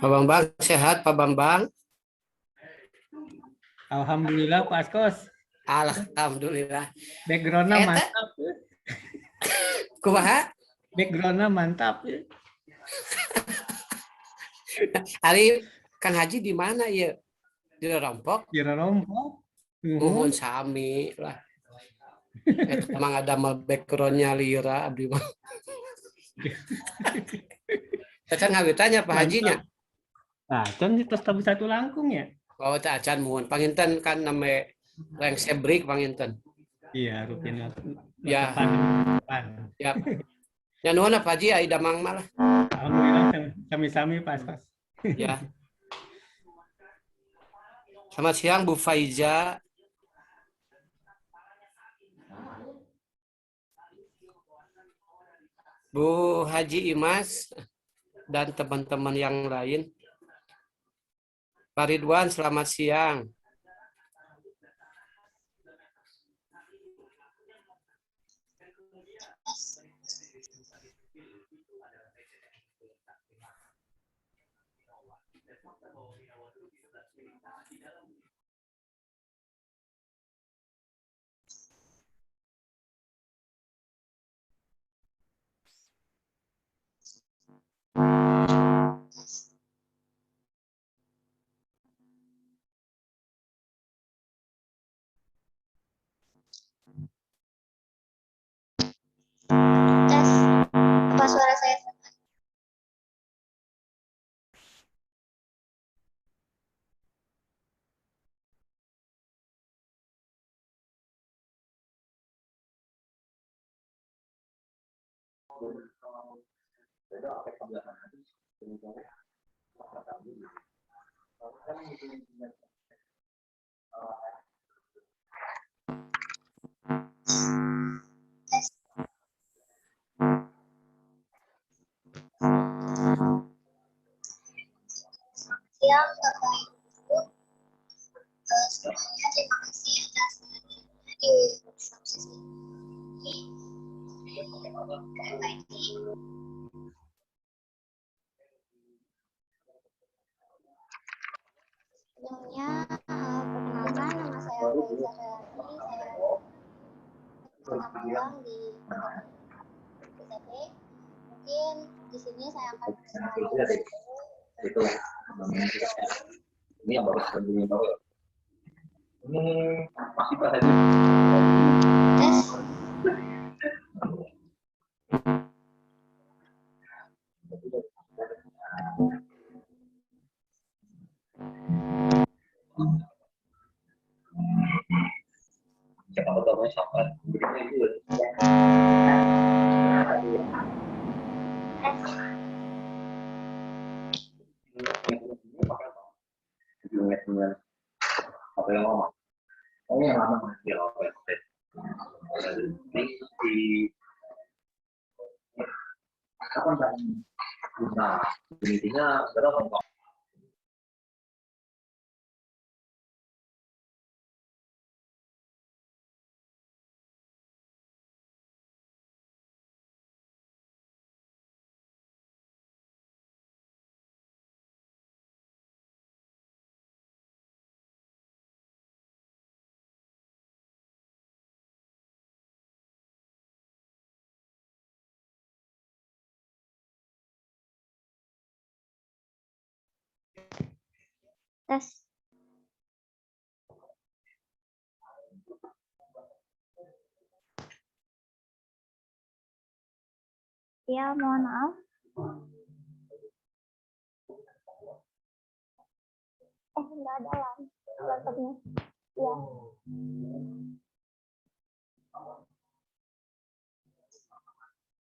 Pak Bambang sehat, Pak Bambang? Alhamdulillah Pak Askos. Alhamdulillah. Background-nya Eta mantap. kumaha? Background-nya mantap. Ari Kang Haji di mana ya? Di Rompok? Kira rompok. Nuhun sami lah. Eta emang ada mal background-nya lira abdi mah. Eta ngawitanya Pak Hajinya. Nah, kan itu tabu satu langkung ya. Oh, teh acan muhun. Panginten kan name reng sebrik panginten. Iya, rutin Ya, depan. ya. Ya nuhun Pak Haji ai damang malah. Alhamdulillah sami-sami Pak Askos. Ya. Selamat siang Bu Faiza. Bu Haji Imas dan teman-teman yang lain. Pak Ridwan, selamat siang. Tes, apa suara saya? Tes. Siang, Bapak Ibu. Sebelumnya terima kasih atas kehadirannya di workshop sesi ini. KFID. Sebelumnya, perkenalkan nama saya Faiza Khairani. Saya magang di PTP. Mungkin di sini saya akan memperkenalkan ini yang baru sebelumnya baru. Ini masih pada tes. siapa tahu siapa itu dengan apa yang lama yang lama ya oke di kapan kan nah intinya berapa Tes. Ya, mohon maaf. Enggak ada laptopnya. Ya.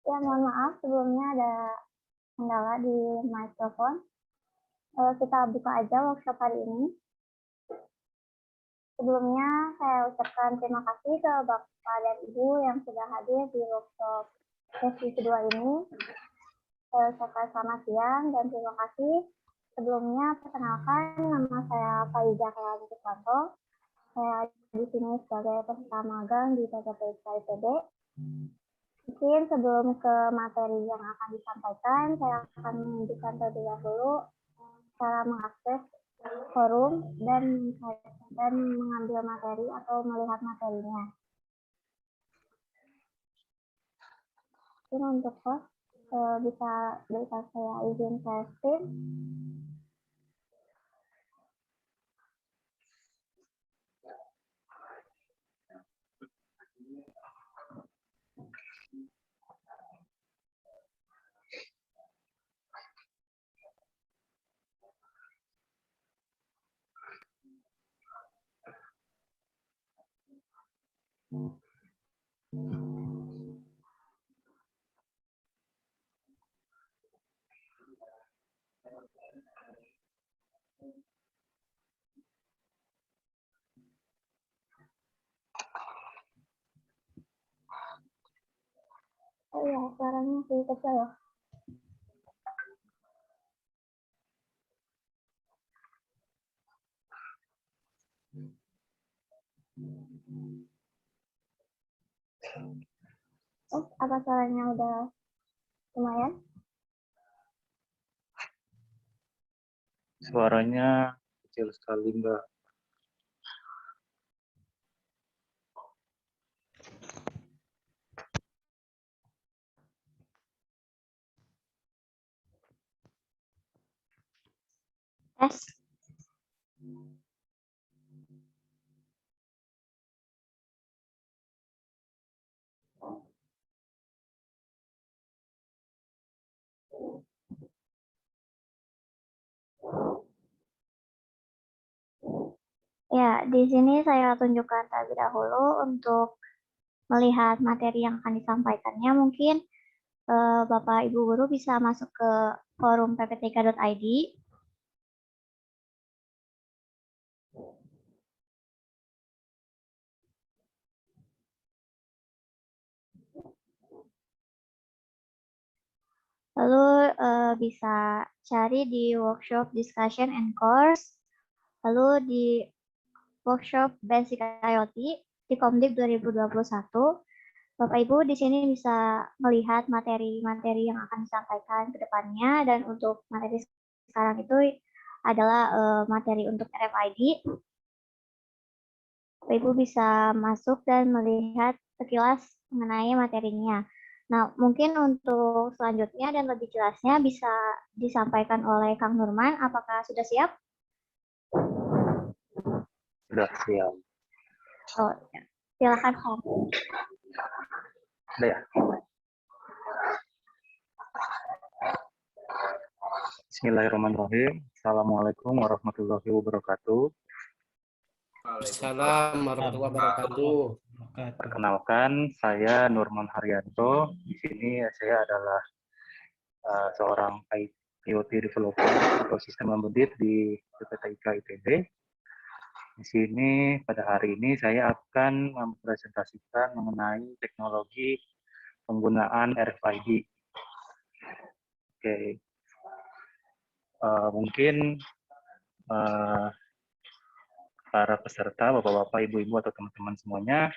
Ya, mohon maaf. Sebelumnya ada kendala di mikrofon. Kita buka aja workshop hari ini. Sebelumnya saya ucapkan terima kasih ke Bapak dan Ibu yang sudah hadir di workshop sesi kedua ini. Saya ucapkan selamat siang dan terima kasih. Sebelumnya perkenalkan, nama saya Faiza Khairani Susanto. Saya di sini sebagai peserta magang di PTP IPB. Mungkin sebelum ke materi yang akan disampaikan, saya akan menunjukkan terlebih dahulu cara mengakses forum dan mengambil materi atau melihat materinya. Mungkin untuk host bisa saya izin share screen. Oh iya, suaranya masih kecil ya. Oh, apa suaranya udah lumayan? Suaranya kecil sekali, Mbak. Tes. Ya, di sini saya tunjukkan terlebih dahulu untuk melihat materi yang akan disampaikannya. Mungkin Bapak Ibu Guru bisa masuk ke forum pptk.id. Lalu bisa cari di workshop discussion and course. Lalu di workshop Basic IoT di Komdik 2021. Bapak Ibu di sini bisa melihat materi-materi yang akan disampaikan ke depannya, dan untuk materi sekarang itu adalah materi untuk RFID. Bapak Ibu bisa masuk dan melihat sekilas mengenai materinya. Nah, mungkin untuk selanjutnya dan lebih jelasnya bisa disampaikan oleh Kang Nurman. Apakah sudah siap? Sudah siap. Oh, ya. Silakan, Kang. Udah ya? Bismillahirrahmanirrahim. Assalamualaikum warahmatullahi wabarakatuh. Waalaikumsalam warahmatullahi wabarakatuh. Perkenalkan, saya Nurman Haryanto. Di sini saya adalah seorang IoT developer atau sistem embedded di PPTIK ITB. Di sini pada hari ini saya akan mempresentasikan mengenai teknologi penggunaan RFID. Oke, mungkin para peserta, bapak-bapak, ibu-ibu, atau teman-teman semuanya,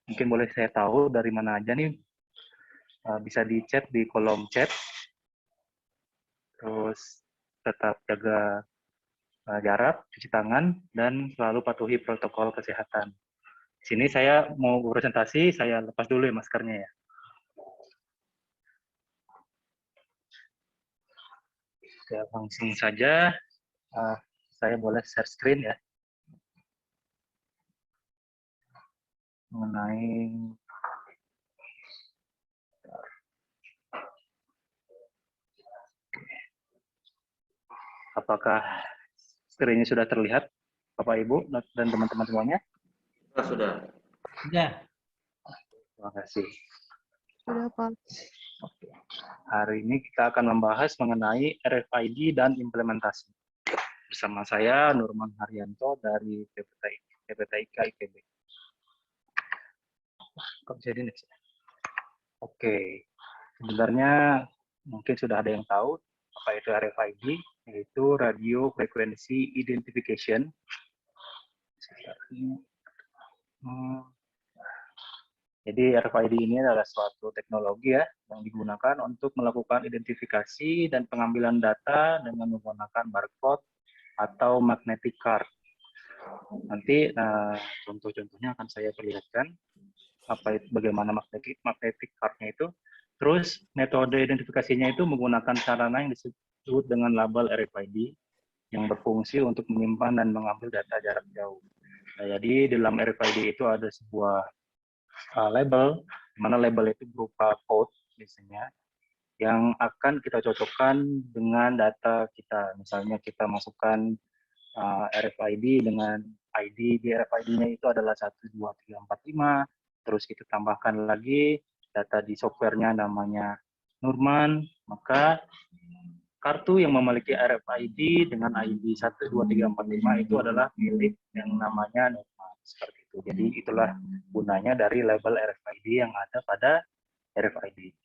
mungkin boleh saya tahu dari mana aja nih, bisa di chat di kolom chat, terus tetap jaga jarak, cuci tangan, dan selalu patuhi protokol kesehatan. Di sini saya mau presentasi, saya lepas dulu ya maskernya ya. Ya, langsung saja, saya boleh share screen ya. Mengenai apakah screen-nya sudah terlihat, Bapak Ibu dan teman-teman semuanya? Sudah. Ya, Terima kasih. Sudah, Pak. Oke. Hari ini kita akan membahas mengenai RFID dan implementasi. Bersama saya Nurman Haryanto dari PPTIK ITB. Kok jadi nih? Oke. Sebenarnya mungkin sudah ada yang tahu apa itu RFID, yaitu Radio Frequency Identification. Jadi RFID ini adalah suatu teknologi ya yang digunakan untuk melakukan identifikasi dan pengambilan data dengan menggunakan barcode atau magnetic card. Nanti contoh-contohnya akan saya perlihatkan bagaimana magnetic card-nya itu. Terus metode identifikasinya itu menggunakan sarana yang disebut dengan label RFID yang berfungsi untuk menyimpan dan mengambil data jarak jauh. Nah, jadi dalam RFID itu ada sebuah label, di mana label itu berupa code biasanya yang akan kita cocokkan dengan data kita. Misalnya kita masukkan RFID dengan ID di RFID-nya itu adalah 12345, terus kita tambahkan lagi data di softwarenya namanya Nurman, maka kartu yang memiliki RFID dengan ID 12345 itu adalah milik yang namanya Nurman, seperti itu. Jadi itulah gunanya dari label RFID yang ada pada RFID.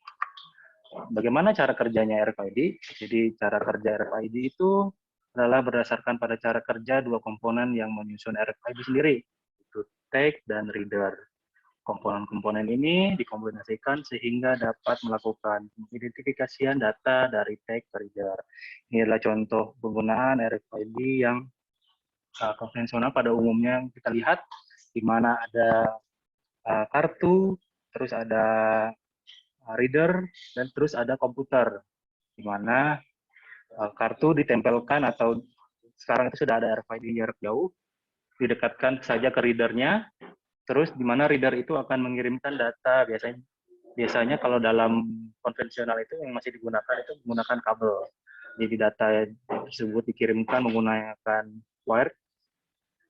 Bagaimana cara kerjanya RFID? Jadi cara kerja RFID itu adalah berdasarkan pada cara kerja dua komponen yang menyusun RFID sendiri, itu tag dan reader. Komponen-komponen ini dikombinasikan sehingga dapat melakukan identifikasian data dari tag ke reader. Ini adalah contoh penggunaan RFID yang konvensional pada umumnya kita lihat, di mana ada kartu, terus ada reader, dan terus ada komputer, di mana kartu ditempelkan atau sekarang itu sudah ada RFID jarak jauh, didekatkan saja ke readernya, terus di mana reader itu akan mengirimkan data. Biasanya kalau dalam konvensional itu yang masih digunakan itu menggunakan kabel. Jadi data tersebut dikirimkan menggunakan wire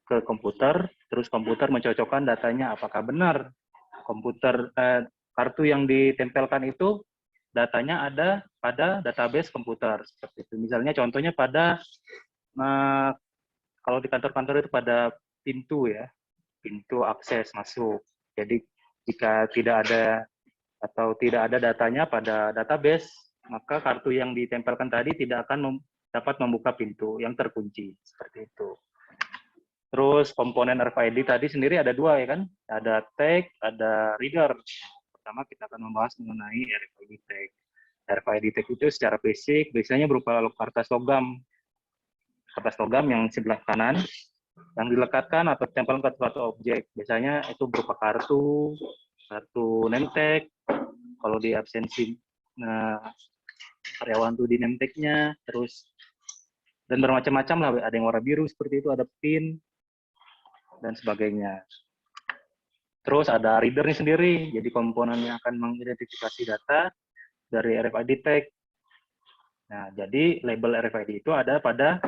ke komputer, terus komputer mencocokkan datanya apakah benar kartu yang ditempelkan itu datanya ada pada database komputer, seperti itu. Misalnya contohnya pada kalau di kantor-kantor itu pada pintu ya, pintu akses masuk. Jadi jika tidak ada atau tidak ada datanya pada database, maka kartu yang ditempelkan tadi tidak akan dapat membuka pintu yang terkunci, seperti itu. Terus komponen RFID tadi sendiri ada dua ya kan, ada tag, ada reader. Pertama kita akan membahas mengenai RFID tag. RFID tag itu secara basic biasanya berupa kertas logam yang sebelah kanan yang dilekatkan atau ditempelkan ke suatu objek. Biasanya itu berupa kartu name tag. Kalau di absensi karyawan tuh di name tag-nya, terus dan bermacam-macam lah. Ada yang warna biru seperti itu, ada pin dan sebagainya. Terus ada reader-nya sendiri, jadi komponen yang akan mengidentifikasi data dari RFID tag. Nah, jadi label RFID itu ada pada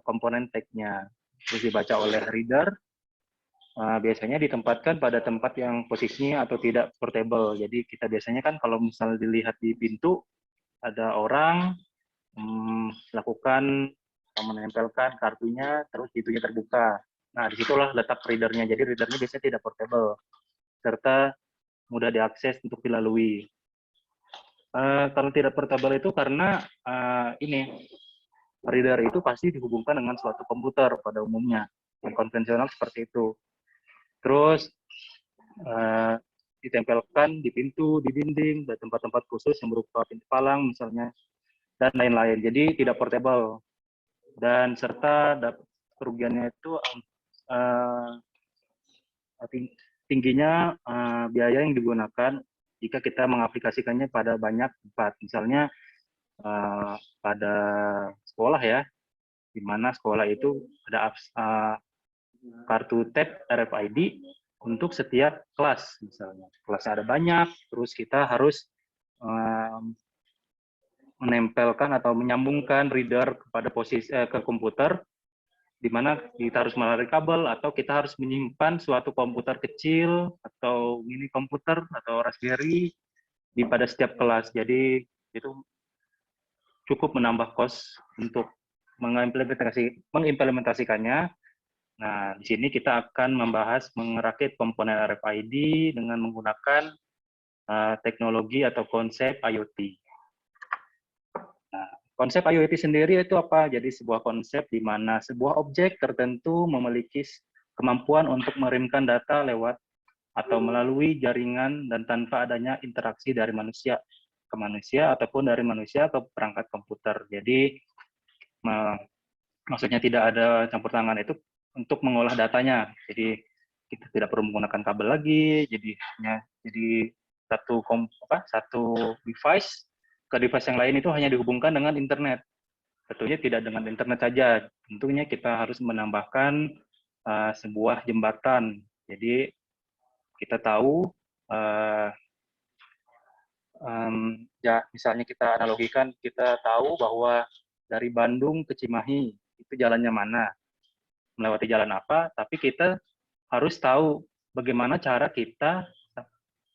komponen tag-nya. Terus dibaca oleh reader, biasanya ditempatkan pada tempat yang posisinya atau tidak portable. Jadi kita biasanya kan kalau misalnya dilihat di pintu, ada orang melakukan menempelkan kartunya, terus pintunya terbuka. Nah, disitulah letak readernya. Jadi readernya biasanya tidak portable, serta mudah diakses untuk dilalui. Kalau tidak portable itu karena reader itu pasti dihubungkan dengan suatu komputer pada umumnya, yang konvensional seperti itu. Terus ditempelkan di pintu, di dinding, dan tempat-tempat khusus yang berupa pintu palang misalnya, dan lain-lain. Jadi tidak portable. Dan serta kerugiannya itu tingginya biaya yang digunakan jika kita mengaplikasikannya pada banyak tempat. Misalnya pada sekolah ya, di mana sekolah itu ada kartu tag RFID untuk setiap kelas. Misalnya kelasnya ada banyak, terus kita harus menempelkan atau menyambungkan reader kepada ke komputer, di mana kita harus melalui kabel atau kita harus menyimpan suatu komputer kecil atau mini komputer atau Raspberry pada setiap kelas. Jadi itu cukup menambah kos untuk mengimplementasikannya. Nah, di sini kita akan membahas merakit komponen RFID dengan menggunakan teknologi atau konsep IoT. Nah, konsep IoT sendiri itu apa? Jadi sebuah konsep di mana sebuah objek tertentu memiliki kemampuan untuk mengirimkan data lewat atau melalui jaringan dan tanpa adanya interaksi dari manusia ke manusia ataupun dari manusia ke perangkat komputer. Jadi maksudnya tidak ada campur tangan itu untuk mengolah datanya. Jadi kita tidak perlu menggunakan kabel lagi. Jadi satu device ke device yang lain itu hanya dihubungkan dengan internet. Tentunya tidak dengan internet saja. Tentunya kita harus menambahkan sebuah jembatan. Jadi kita tahu ya misalnya kita analogikan, kita tahu bahwa dari Bandung ke Cimahi itu jalannya mana, melewati jalan apa, tapi kita harus tahu bagaimana cara kita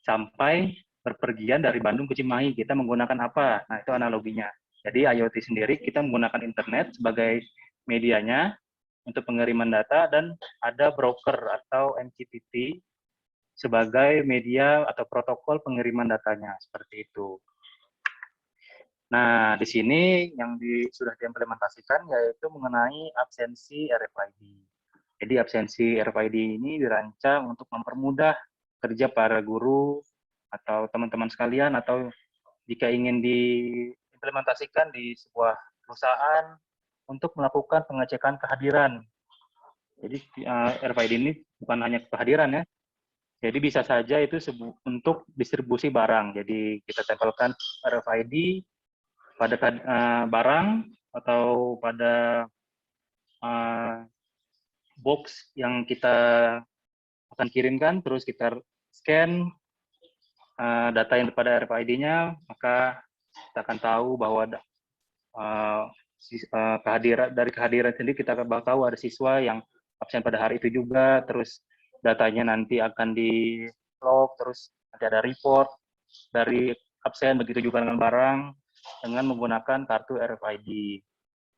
sampai berpergian dari Bandung ke Cimahi, kita menggunakan apa. Nah, itu analoginya. Jadi IoT sendiri kita menggunakan internet sebagai medianya untuk pengiriman data, dan ada broker atau MQTT sebagai media atau protokol pengiriman datanya, seperti itu. Nah, di sini yang sudah diimplementasikan yaitu mengenai absensi RFID. Jadi absensi RFID ini dirancang untuk mempermudah kerja para guru atau teman-teman sekalian, atau jika ingin diimplementasikan di sebuah perusahaan untuk melakukan pengecekan kehadiran. Jadi RFID ini bukan hanya kehadiran ya, jadi bisa saja itu untuk distribusi barang. Jadi kita tempelkan RFID pada barang atau pada box yang kita akan kirimkan, terus kita scan data yang pada RFID-nya, maka kita akan tahu bahwa dari kehadiran sendiri kita bakal tahu ada siswa yang absen pada hari itu juga, terus datanya nanti akan di-log, terus nanti ada report dari absen, begitu juga dengan barang, dengan menggunakan kartu RFID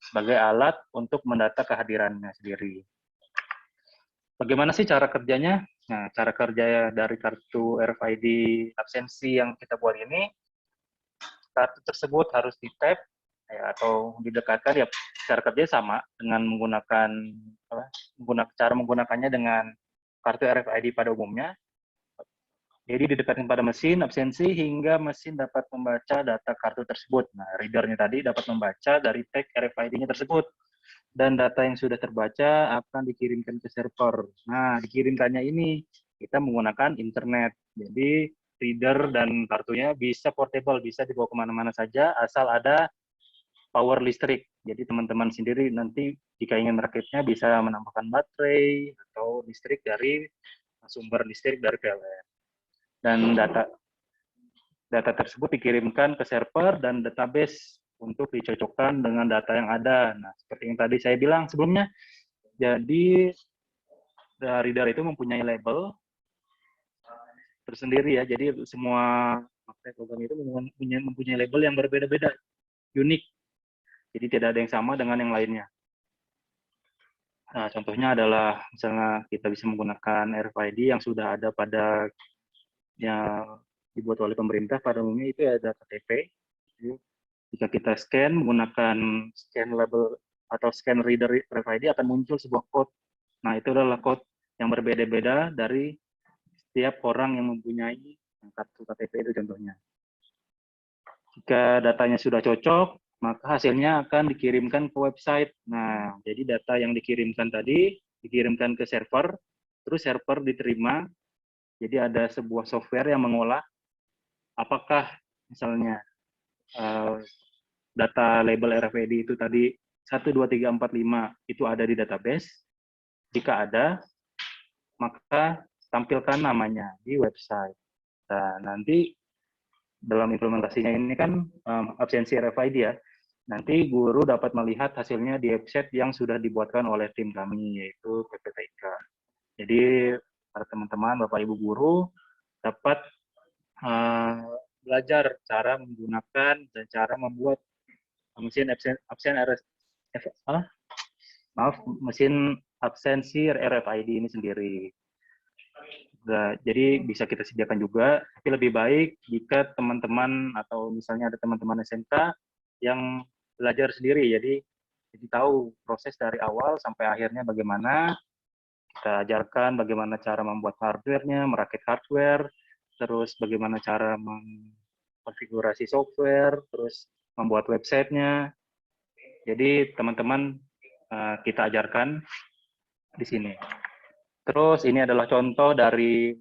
sebagai alat untuk mendata kehadirannya sendiri. Bagaimana sih cara kerjanya? Nah, cara kerja dari kartu RFID absensi yang kita buat ini, kartu tersebut harus di-tap ya, atau didekatkan, ya cara kerja sama dengan cara menggunakannya dengan kartu RFID pada umumnya. Jadi didekatkan pada mesin absensi hingga mesin dapat membaca data kartu tersebut. Nah, readernya tadi dapat membaca dari tag RFID-nya tersebut. Dan data yang sudah terbaca akan dikirimkan ke server. Nah, dikirimkannya ini kita menggunakan internet. Jadi reader dan kartunya bisa portable, bisa dibawa kemana-mana saja asal ada power listrik. Jadi teman-teman sendiri nanti jika ingin merakitnya bisa menambahkan baterai atau listrik dari sumber listrik dari PLN. Dan data tersebut dikirimkan ke server dan database untuk dicocokkan dengan data yang ada. Nah, seperti yang tadi saya bilang sebelumnya, jadi reader itu mempunyai label tersendiri ya. Jadi semua program itu mempunyai label yang berbeda-beda, unik. Jadi tidak ada yang sama dengan yang lainnya. Nah, contohnya adalah misalnya kita bisa menggunakan RFID yang sudah ada pada yang dibuat oleh pemerintah, pada umumnya itu ada KTP. Jika kita scan menggunakan scan label atau scan reader RFID akan muncul sebuah code. Nah, itu adalah code yang berbeda-beda dari setiap orang yang mempunyai kartu KTP itu contohnya. Jika datanya sudah cocok, maka hasilnya akan dikirimkan ke website. Nah, jadi data yang dikirimkan tadi dikirimkan ke server, terus server diterima. Jadi ada sebuah software yang mengolah apakah misalnya data label RFID itu tadi 1, 2, 3, 4, 5 itu ada di database. Jika ada, maka tampilkan namanya di website. Nah, nanti dalam implementasinya ini kan absensi RFID ya. Nanti guru dapat melihat hasilnya di website yang sudah dibuatkan oleh tim kami, yaitu PPTIK. Jadi para teman-teman, Bapak Ibu guru dapat belajar cara menggunakan dan cara membuat mesin mesin absensi RFID ini sendiri. Nah, jadi bisa kita sediakan juga, tapi lebih baik jika teman-teman atau misalnya ada teman-teman SMK yang belajar sendiri, jadi tahu proses dari awal sampai akhirnya bagaimana, Kita ajarkan bagaimana cara membuat hardware-nya, merakit hardware, terus bagaimana cara mengkonfigurasi software, terus membuat website-nya. Jadi teman-teman kita ajarkan di sini. Terus ini adalah contoh dari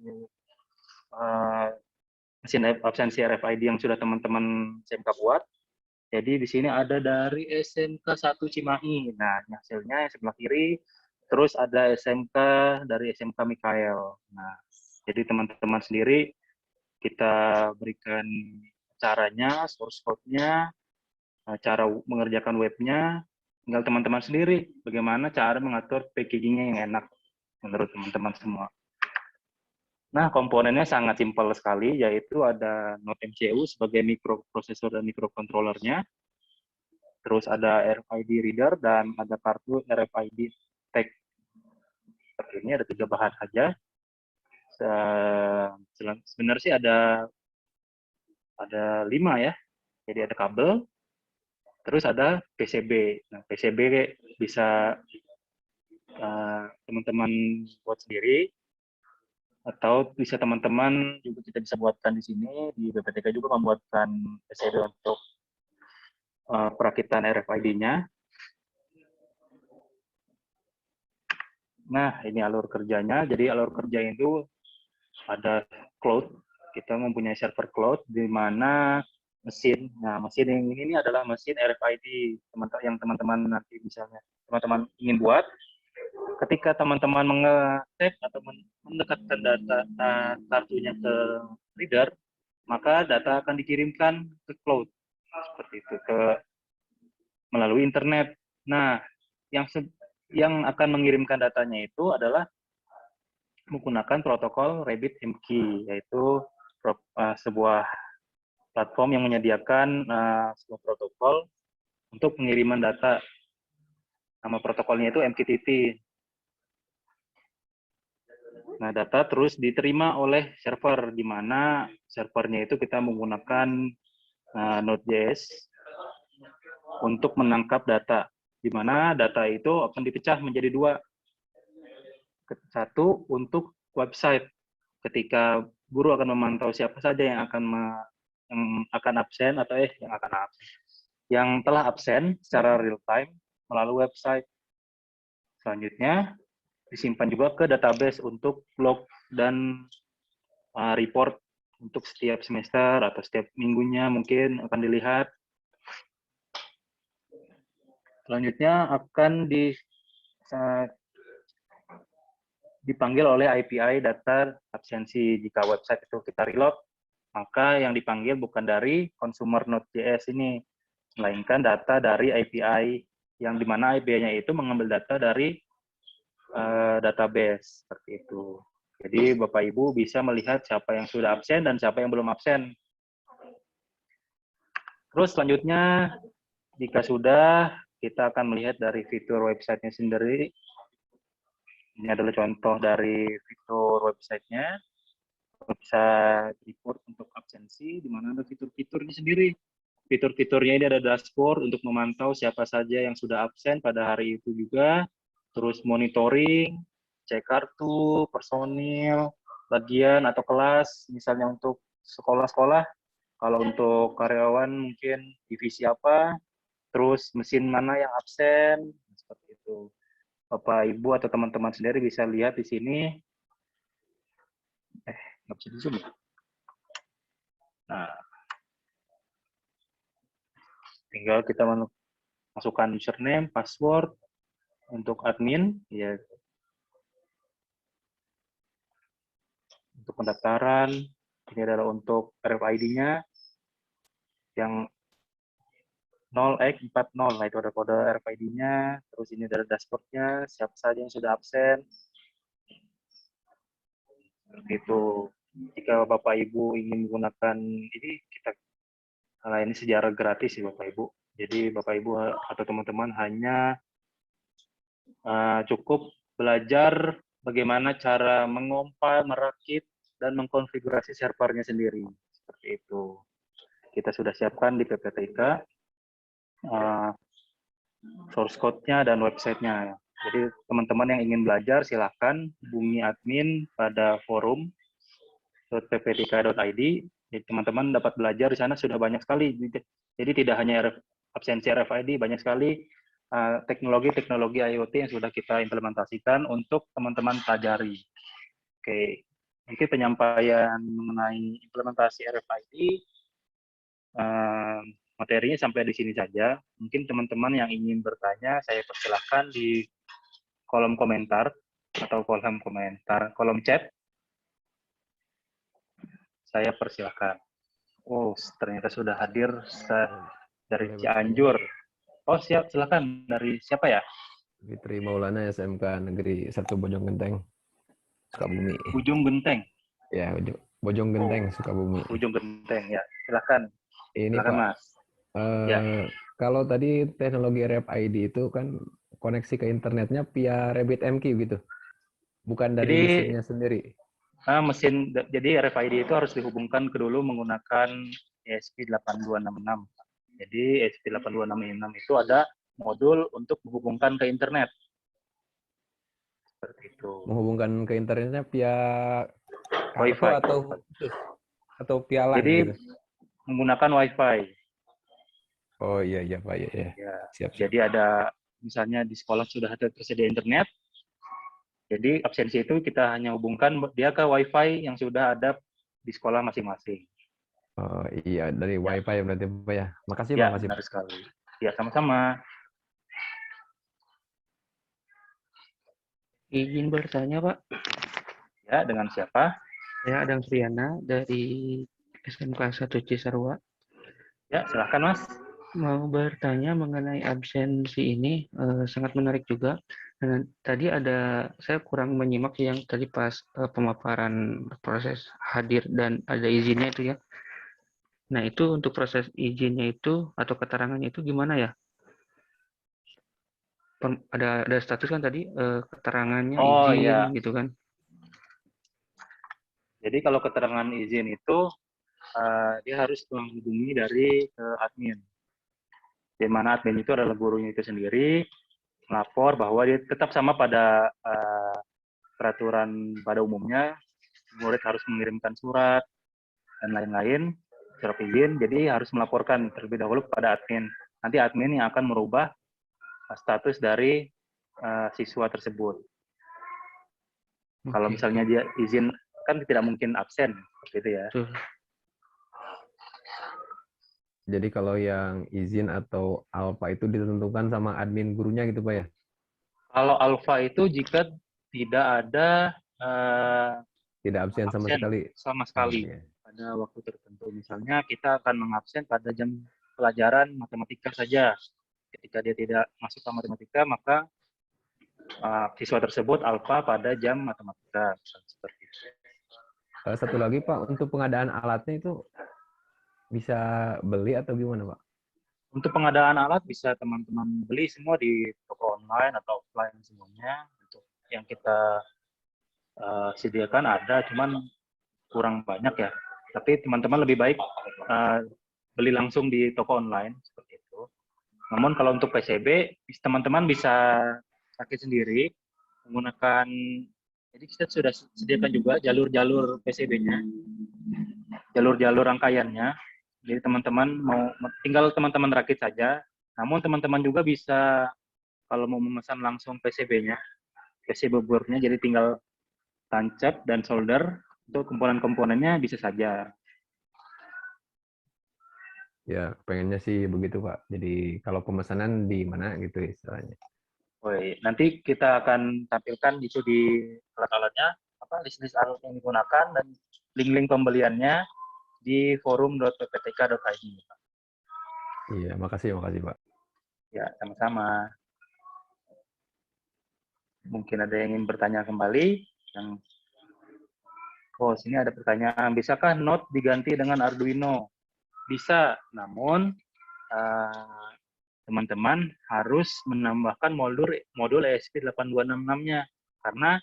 mesin absensi RFID yang sudah teman-teman SMK buat. Jadi di sini ada dari SMK 1 Cimahi. Nah, ini hasilnya yang sebelah kiri. Terus ada SMK dari SMK Mikael. Nah, jadi teman-teman sendiri kita berikan caranya, source code-nya, cara mengerjakan webnya. Tinggal teman-teman sendiri bagaimana cara mengatur packaging-nya yang enak menurut teman-teman semua. Nah, komponennya sangat simpel sekali, yaitu ada Node MCU sebagai mikroprosesor dan mikrokontrolernya, terus ada RFID reader, dan ada kartu RFID tag. Seperti ini ada 3 bahan saja. Sebenarnya sih ada 5 ya, jadi ada kabel, terus ada PCB. Nah, PCB bisa teman-teman buat sendiri, atau bisa teman-teman juga kita bisa buatkan di sini. Di BPTK juga membuatkan PCB untuk perakitan RFID-nya. Nah, ini alur kerjanya. Jadi alur kerja itu ada cloud. Kita mempunyai server cloud di mana mesin. Nah, mesin yang ini adalah mesin RFID yang teman-teman nanti misalnya teman-teman ingin buat. Ketika teman-teman mengetik atau mendekatkan data kartunya ke reader, maka data akan dikirimkan ke cloud seperti itu, melalui internet. Nah, yang akan mengirimkan datanya itu adalah menggunakan protokol RabbitMQ, yaitu sebuah platform yang menyediakan sebuah protokol untuk pengiriman data. Nama protokolnya itu MQTT. Nah, data terus diterima oleh server, di mana servernya itu kita menggunakan Node.js untuk menangkap data, di mana data itu akan dipecah menjadi 2. Satu untuk website, ketika guru akan memantau siapa saja yang akan absen atau yang telah absen secara real time melalui website. Selanjutnya disimpan juga ke database untuk log dan report untuk setiap semester atau setiap minggunya mungkin akan dilihat. Selanjutnya akan dipanggil oleh API data absensi. Jika website itu kita reload, maka yang dipanggil bukan dari consumer Node.js ini, melainkan data dari API, yang dimana API-nya itu mengambil data dari database, seperti itu. Jadi Bapak Ibu bisa melihat siapa yang sudah absen dan siapa yang belum absen. Terus selanjutnya, jika sudah, kita akan melihat dari fitur websitenya sendiri. Ini adalah contoh dari fitur websitenya. Bisa report untuk absensi, di mana ada fitur-fiturnya sendiri. Fitur-fiturnya ini ada dashboard untuk memantau siapa saja yang sudah absen pada hari itu juga. Terus monitoring, cek kartu, personil, bagian atau kelas, misalnya untuk sekolah-sekolah. Kalau untuk karyawan mungkin divisi apa, terus mesin mana yang absen, seperti itu. Bapak, Ibu, atau teman-teman sendiri bisa lihat di sini. Nggak bisa di-zoom. Nah, tinggal kita masukkan username, password untuk admin, ya. Untuk pendaftaran, ini adalah untuk RFID-nya yang 0x40. Nah, itu ada kode RFID-nya. Terus ini ada dashboard-nya, siapa saja yang sudah absen. Seperti itu. Jika Bapak Ibu ingin menggunakan ini, kita ini secara gratis ya Bapak Ibu. Jadi Bapak Ibu atau teman-teman hanya cukup belajar bagaimana cara mengompil, merakit, dan mengkonfigurasi servernya sendiri. Seperti itu. Kita sudah siapkan di PPTK source code-nya dan website-nya. Jadi teman-teman yang ingin belajar silahkan hubungi admin pada forum.pptk.id. Jadi teman-teman dapat belajar di sana sudah banyak sekali. Jadi tidak hanya absensi RFID, banyak sekali teknologi-teknologi IoT yang sudah kita implementasikan untuk teman-teman pelajari. Oke, mungkin penyampaian mengenai implementasi RFID materinya sampai di sini saja. Mungkin teman-teman yang ingin bertanya, saya persilahkan di kolom komentar atau kolom chat. Saya persilahkan. Oh, ternyata sudah hadir dari Cianjur. Oh, siap, silakan. Dari siapa ya? Fitri Maulana, SMK Negeri 1 Bojonggenteng, Sukabumi. Ujung Genteng. Ya, Bojonggenteng, Sukabumi. Ujung Genteng, ya. Silakan. Ini Silakan, Pak, Mas. Ya. kalau tadi teknologi RFID itu kan koneksi ke internetnya via RabbitMQ gitu, bukan dari mesinnya sendiri. Jadi RFID itu harus dihubungkan dulu menggunakan ESP8266. Jadi ESP8266 itu ada modul untuk menghubungkan ke internet. Seperti itu. Menghubungkan ke internetnya via Wi-Fi atau via LAN. Jadi gitu. Menggunakan Wi-Fi. Oh iya Pak ya. Siap. Jadi ada misalnya di sekolah sudah ada tersedia internet. Jadi absensi itu kita hanya hubungkan dia ke Wi-Fi yang sudah ada di sekolah masing-masing. Oh iya, dari Wi-Fi berarti Pak ya. Makasih Ya, Pak. benar sekali. Ya, sama-sama. Izin bertanya, Pak. Ya, dengan siapa? Saya Adam Sriana dari SMK 1 Cisarua. Ya, silahkan Mas. Mau bertanya mengenai absensi ini, sangat menarik juga. Dan tadi saya kurang menyimak yang tadi pas pemaparan proses hadir dan ada izinnya itu ya. Nah, itu untuk proses izinnya itu atau keterangannya itu gimana ya? Ada status kan tadi keterangannya izin gitu kan. Jadi kalau keterangan izin itu dia harus menghubungi dari admin. Di mana admin itu adalah gurunya itu sendiri, melapor bahwa dia tetap sama pada peraturan pada umumnya, murid harus mengirimkan surat dan lain-lain, surat izin, jadi harus melaporkan terlebih dahulu kepada admin. Nanti admin yang akan merubah status dari siswa tersebut. Kalau misalnya dia izin, kan tidak mungkin absen, seperti itu ya. Jadi kalau yang izin atau alfa itu ditentukan sama admin gurunya gitu Pak ya? Kalau alfa itu jika tidak ada tidak absen sama sekali. Sama sekali. Pada waktu tertentu. Misalnya kita akan mengabsen pada jam pelajaran matematika saja. Ketika dia tidak masuk ke matematika, maka siswa tersebut alfa pada jam matematika. Seperti itu. Satu lagi Pak, untuk pengadaan alatnya itu bisa beli atau gimana Pak? Untuk pengadaan alat bisa teman-teman beli semua di toko online atau offline semuanya. Untuk yang kita sediakan ada, cuman kurang banyak ya. Tapi teman-teman lebih baik beli langsung di toko online seperti itu. Namun kalau untuk PCB, teman-teman bisa rakit sendiri menggunakan. Jadi kita sudah sediakan juga jalur-jalur PCB-nya, jalur-jalur rangkaiannya. Jadi teman-teman tinggal teman-teman rakit saja. Namun teman-teman juga bisa kalau mau memesan langsung PCB-nya, PCB board-nya, jadi tinggal tancap dan solder. Untuk komponen-komponennya bisa saja. Ya, pengennya sih begitu Pak. Jadi kalau pemesanan di mana gitu istilahnya. Nanti kita akan tampilkan itu di alat-alatnya, list-list alat yang digunakan dan link-link pembeliannya di forum.pptk.id. Iya, makasih Pak. Ya, sama-sama. Mungkin ada yang ingin bertanya kembali. Sini ada pertanyaan. Bisakah Note diganti dengan Arduino? Bisa, namun teman-teman harus menambahkan modul ESP8266-nya. Karena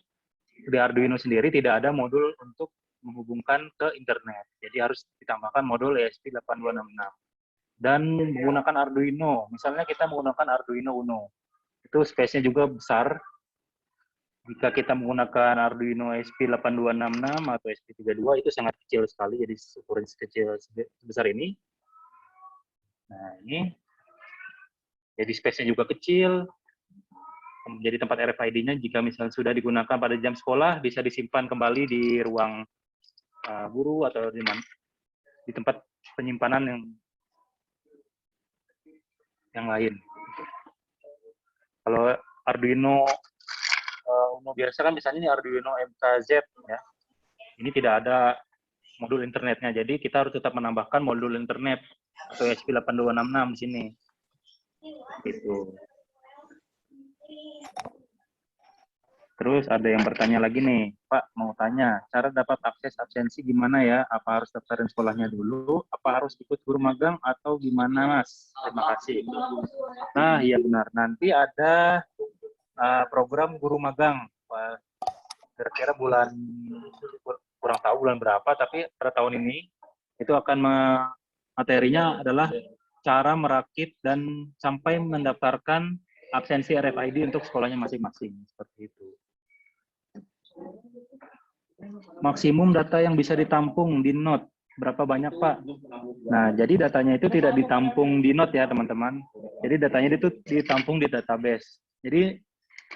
di Arduino sendiri tidak ada modul untuk menghubungkan ke internet. Jadi harus ditambahkan modul ESP8266. Dan menggunakan Arduino. Misalnya kita menggunakan Arduino Uno. Kita itu space-nya juga besar. Jika kita menggunakan Arduino SP8266 atau SP32 itu sangat kecil sekali, jadi ukuran kecil sebesar ini. Nah ini, jadi space-nya juga kecil. Jadi tempat RFID-nya jika misalnya sudah digunakan pada jam sekolah bisa disimpan kembali di ruang guru atau di tempat penyimpanan yang lain. Kalau Arduino Uno biasa kan misalnya ini Arduino MKZ ya. Ini tidak ada modul internetnya, jadi kita harus tetap menambahkan modul internet atau SP8266 di sini. Gitu. Terus ada yang bertanya lagi nih, Pak mau tanya, cara dapat akses absensi gimana ya? Apa harus daftarin sekolahnya dulu? Apa harus ikut guru magang atau gimana Mas? Terima kasih. Nah iya benar, nanti ada program guru magang. Kira-kira bulan, kurang tahu bulan berapa, tapi pada tahun ini itu akan materinya adalah cara merakit dan sampai mendaftarkan absensi RFID untuk sekolahnya masing-masing, seperti itu. Maksimum data yang bisa ditampung di Note, berapa banyak Pak? Nah, jadi datanya itu tidak ditampung di Note ya teman-teman. Jadi datanya itu ditampung di database. Jadi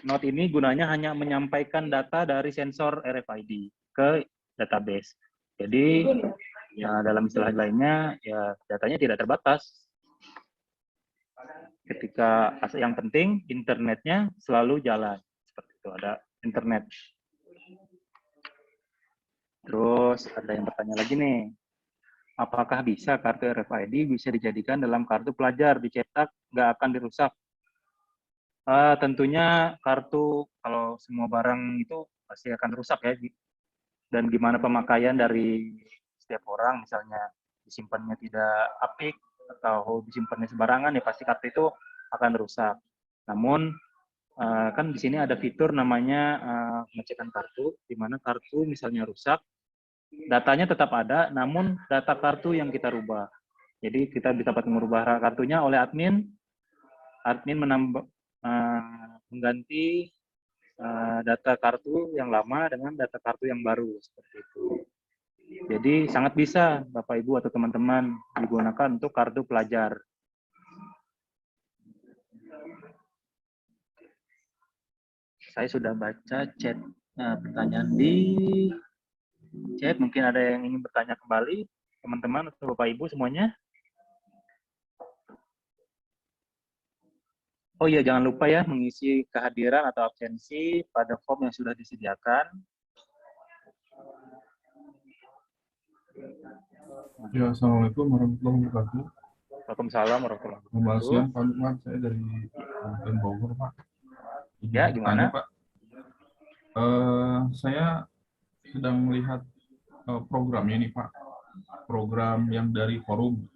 Note ini gunanya hanya menyampaikan data dari sensor RFID ke database. Jadi dalam istilah lainnya, ya datanya tidak terbatas. Ketika yang penting internetnya selalu jalan, seperti itu, ada internet. Terus ada yang bertanya lagi nih, apakah bisa kartu RFID bisa dijadikan dalam kartu pelajar, dicetak nggak akan dirusak? Tentunya kartu kalau semua barang itu pasti akan rusak ya, dan gimana pemakaian dari setiap orang, misalnya disimpannya tidak apik atau disimpannya sembarangan, ya pasti kartu itu akan rusak. Namun kan di sini ada fitur namanya pengecekan kartu, di mana kartu misalnya rusak, datanya tetap ada, namun data kartu yang kita rubah. Jadi kita bisa dapat merubah kartunya oleh admin mengganti data kartu yang lama dengan data kartu yang baru, seperti itu. Jadi sangat bisa Bapak Ibu atau teman-teman digunakan untuk kartu pelajar. Saya sudah baca chat pertanyaan di chat, mungkin ada yang ingin bertanya kembali, teman-teman atau Bapak Ibu semuanya. Oh iya, jangan lupa ya mengisi kehadiran atau absensi pada form yang sudah disediakan. Ya, Assalamualaikum warahmatullahi wabarakatuh. Waalaikumsalam warahmatullahi Selamat wabarakatuh. siang, Pak Lukman. Saya dari Kabupaten Bogor, Pak. Ya, gimana? Pak? Saya sedang melihat programnya ini, Pak. Program yang dari forum.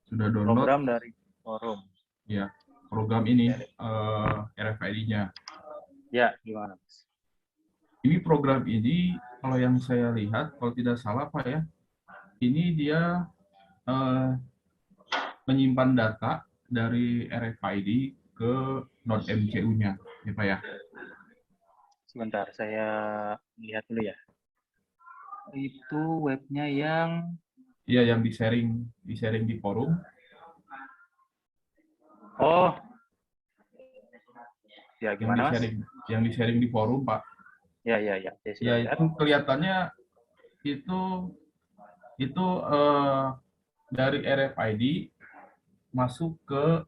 Sudah download. Program dari forum. Ya, program ini RFID-nya. Ya, gimana, Mas? Ini program ini, kalau yang saya lihat, kalau tidak salah, Pak ya, ini dia menyimpan data dari RFID ke Node MCU-nya, ya Pak ya. Sebentar, saya lihat dulu ya. Itu webnya yang... Iya, yang di-sharing di forum. Oh. Ya, gimana, Mas? Yang di-sharing di forum, Pak. Ya, itu kelihatannya itu dari RFID masuk ke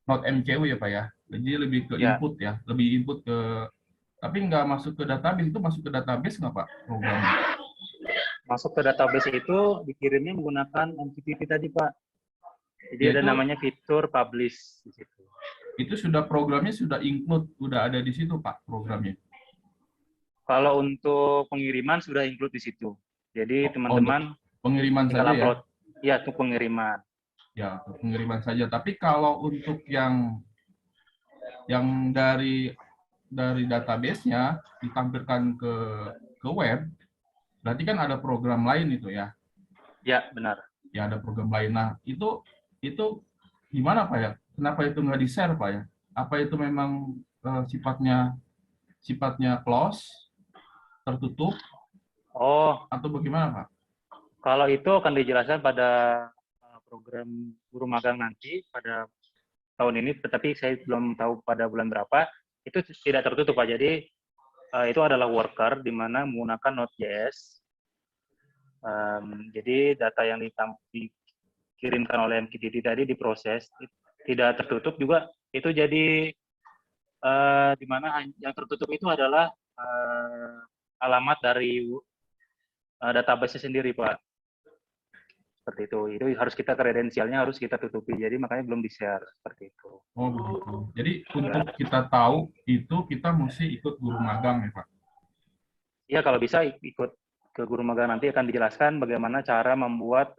Node MCU ya Pak ya. Jadi lebih ke input ya, lebih input ke, tapi nggak masuk ke database. Itu masuk ke database nggak Pak programnya? Masuk ke database itu dikirimnya menggunakan MQTT tadi Pak. Jadi ada namanya fitur publish di situ. Itu sudah programnya sudah include, sudah ada di situ Pak programnya. Kalau untuk pengiriman sudah include di situ. Jadi teman-teman pengiriman saja upload. Ya, untuk pengiriman. Ya, untuk pengiriman saja. Tapi kalau untuk yang dari database-nya ditampilkan ke web, berarti kan ada program lain itu ya? Ya, benar. Ya, ada program lain. Nah, itu gimana Pak ya? Kenapa itu nggak di-share Pak ya? apa itu memang sifatnya close, tertutup, Oh, atau bagaimana, Pak? kalau itu akan dijelaskan pada program guru magang nanti pada tahun ini, tetapi saya belum tahu pada bulan berapa. Itu tidak tertutup, Pak. Jadi itu adalah worker di mana menggunakan Node.js. Jadi data yang dikirimkan oleh MQTT tadi diproses, tidak tertutup juga. Itu jadi di mana yang tertutup itu adalah alamat dari database sendiri, Pak. Seperti itu. Itu harus kita kredensialnya harus kita tutupi. Jadi makanya belum di-share seperti itu. Oh, begitu. Jadi untuk kita tahu itu kita mesti ikut guru magang ya, Pak? Iya, kalau bisa ikut ke guru magang, nanti akan dijelaskan bagaimana cara membuat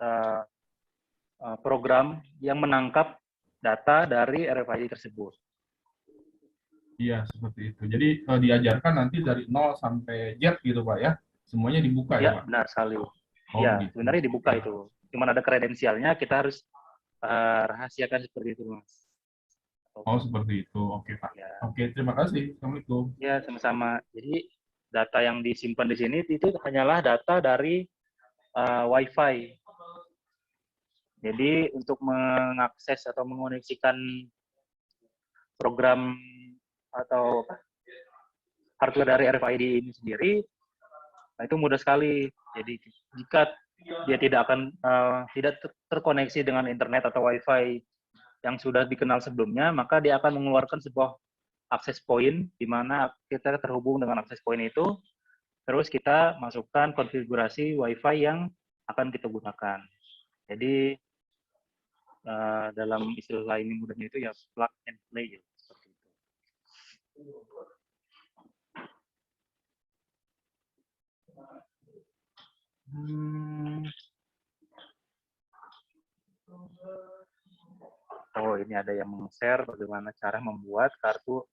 program yang menangkap data dari RFID tersebut. Iya, seperti itu. Jadi diajarkan nanti dari 0 sampai Z gitu, Pak ya? Semuanya dibuka ya, Ya, Pak? benar sekali. Oh, Ya, gitu. sebenarnya dibuka itu. Cuman ada kredensialnya, kita harus rahasiakan seperti itu, Mas. Oh, seperti itu. Oke, Pak. Ya. Oke, terima kasih. Assalamualaikum. Ya, sama-sama. Jadi data yang disimpan di sini itu hanyalah data dari Wi-Fi. Jadi untuk mengakses atau mengoneksikan program atau hardware dari RFID ini sendiri, nah itu mudah sekali. Jadi jika dia tidak akan tidak terkoneksi dengan internet atau Wi-Fi yang sudah dikenal sebelumnya, maka dia akan mengeluarkan sebuah akses point di mana kita terhubung dengan akses point itu, terus kita masukkan konfigurasi Wi-Fi yang akan kita gunakan. Jadi dalam istilah ini mudahnya itu ya plug and play seperti itu. Oh, ini ada yang meng-share bagaimana cara membuat kartu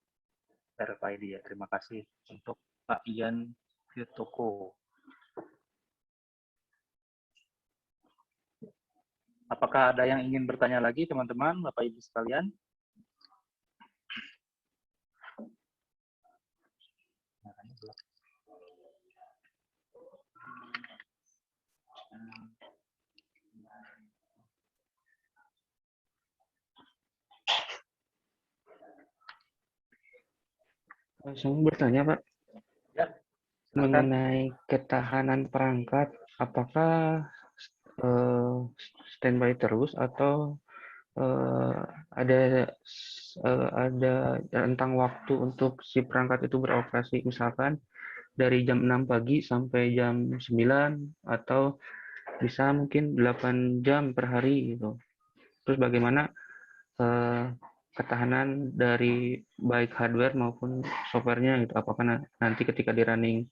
RFID ya. Terima kasih untuk Pak Ian Yutoko. Apakah ada yang ingin bertanya lagi, teman-teman, Bapak Ibu sekalian? Saya mau bertanya, Pak, Ya, silakan. mengenai ketahanan perangkat, apakah standby terus atau ada rentang waktu untuk si perangkat itu beroperasi, misalkan dari jam 6 pagi sampai jam 9 atau bisa mungkin 8 jam per hari gitu. Terus bagaimana ketahanan dari baik hardware maupun softwarenya gitu. Apakah nanti ketika di running